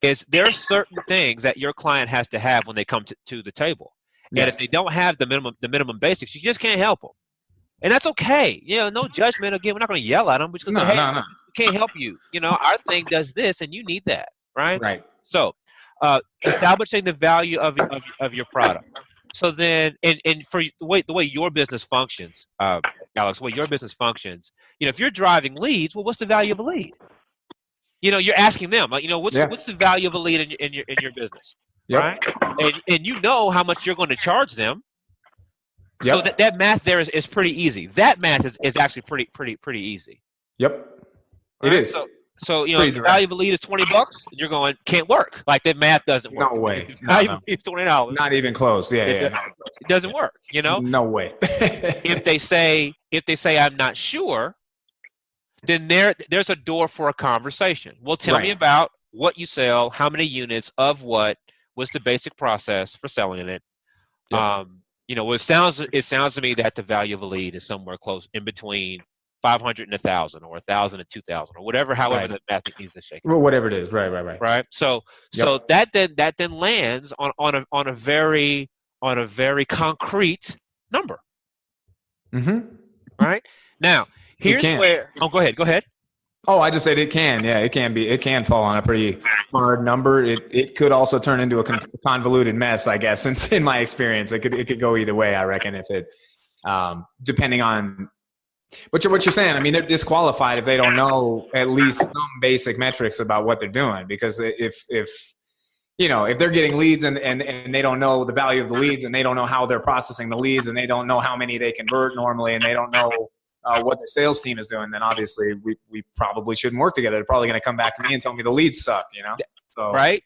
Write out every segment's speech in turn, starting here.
is there are certain things that your client has to have when they come to the table. And if Yes. they don't have the minimum basics, you just can't help them. And that's okay. No judgment. Again, we're not going to yell at them. We're just going to No, say, hey, no, no. we can't help you. Our thing does this and you need that, right? Right. So establishing the value of your product. So then, and for the way your business functions, Alex, the way your business functions, if you're driving leads, well, what's the value of a lead? You're asking them, what's the value of a lead in your business, Yep. right? And how much you're going to charge them. So Yep. that math there is pretty easy. That math is actually pretty easy. Yep. Right? It is. So the value of a lead is $20. And you're going, can't work. Like that math doesn't work. No way. Value is $20. Not even close. Yeah. It doesn't work. No way. If they say I'm not sure, then there's a door for a conversation. Well, tell me about what you sell, how many units of what's the basic process for selling it. Yep. It sounds to me that the value of a lead is somewhere close in between 500 and 1,000, or 1,000 and 2,000, or whatever. However, the math needs to shake. Well, whatever it is. Right. Right. So that then lands on a very concrete number. Mm-hmm. Right. Now, here's where. Oh, go ahead. Oh, I just said it can. Yeah, it can be. It can fall on a pretty hard number. It could also turn into a convoluted mess, I guess. Since in my experience, it could go either way. I reckon if it, depending on. But what you're saying, I mean, they're disqualified if they don't know at least some basic metrics about what they're doing. Because if they're getting leads and they don't know the value of the leads, and they don't know how they're processing the leads, and they don't know how many they convert normally, and they don't know what their sales team is doing, then obviously we probably shouldn't work together. They're probably going to come back to me and tell me the leads suck, So, right?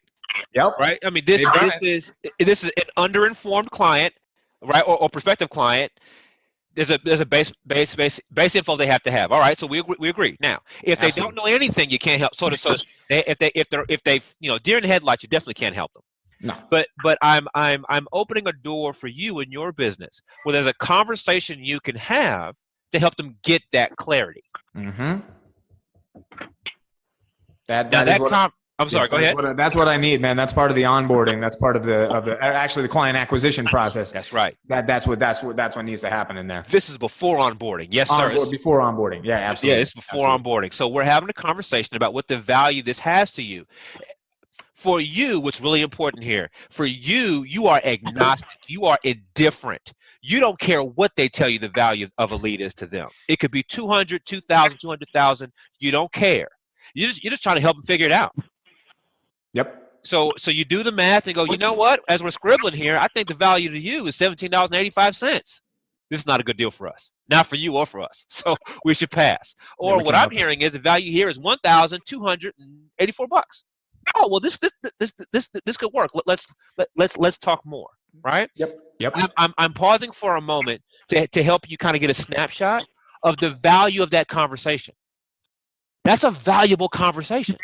Yep. Right. I mean, this is an underinformed client, right, or prospective client. There's a base info they have to have. All right, so we agree. Now, if they don't know anything, you can't help. So if they deer in the headlights, you definitely can't help them. No. But I'm opening a door for you in your business where there's a conversation you can have to help them get that clarity. Mm-hmm. I'm sorry. Go ahead. That's what I need, man. That's part of the onboarding. That's part of the client acquisition process. That's right. That's what needs to happen in there. This is before onboarding. Yes, sir. Before onboarding. Yeah, absolutely. Yeah, it's before onboarding. So we're having a conversation about what the value this has to you. For you, what's really important here, for you, you are agnostic. You are indifferent. You don't care what they tell you the value of a lead is to them. It could be 200, 2,000, 200,000. You don't care. You're just trying to help them figure it out. Yep. So you do the math and go, you know what? As we're scribbling here, I think the value to you is $17.85. This is not a good deal for us. Not for you or for us. So we should pass. Or what I'm hearing is the value here is $1,284. Oh, well, this could work. Let's talk more, right? Yep. I'm pausing for a moment to help you kind of get a snapshot of the value of that conversation. That's a valuable conversation.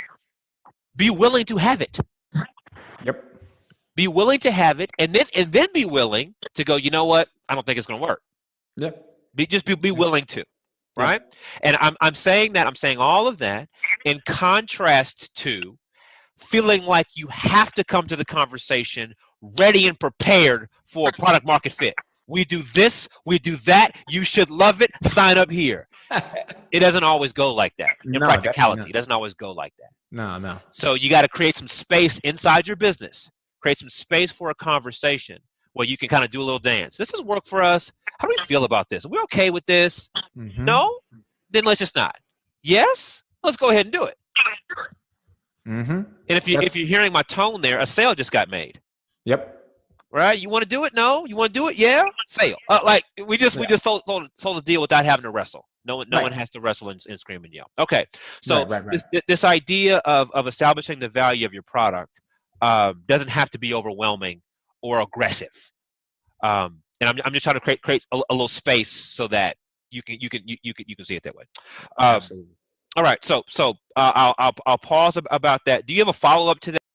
Be willing to have it. Yep. Be willing to have it, and then be willing to go, you know what? I don't think it's going to work. Yep. Be willing to, right? And I'm saying all of that in contrast to feeling like you have to come to the conversation ready and prepared for a product market fit. We do this, we do that, you should love it, sign up here. It doesn't always go like that. In practicality, it doesn't always go like that. No. So you got to create some space inside your business, create some space for a conversation where you can kind of do a little dance. This has worked for us. How do we feel about this? Are we okay with this? Mm-hmm. No? Then let's just not. Yes? Let's go ahead and do it. Mm-hmm. And if you're hearing my tone there, a sale just got made. Yep. Right? You want to do it? No. You want to do it? Yeah. Sale. We just sold the deal without having to wrestle. No one has to wrestle and scream and yell. Okay. So this idea of establishing the value of your product doesn't have to be overwhelming or aggressive. And I'm just trying to create a little space so that you can see it that way. Absolutely. All right. So I'll pause about that. Do you have a follow up to that?